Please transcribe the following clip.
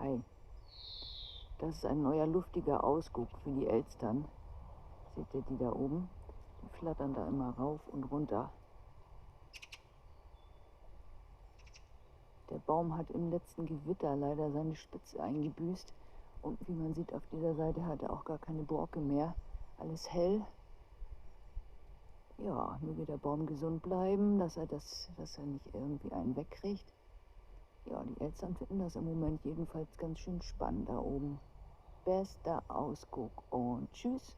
Hi, das ist ein neuer luftiger Ausguck für die Elstern. Seht ihr die da oben? Die flattern da immer rauf und runter. Der Baum hat im letzten Gewitter leider seine Spitze eingebüßt. Und wie man sieht, auf dieser Seite hat er auch gar keine Borke mehr. Alles hell. Ja, möge der Baum gesund bleiben, dass er nicht irgendwie einen wegkriegt. Ja, die Eltern finden das im Moment jedenfalls ganz schön spannend da oben. Bester Ausguck und tschüss.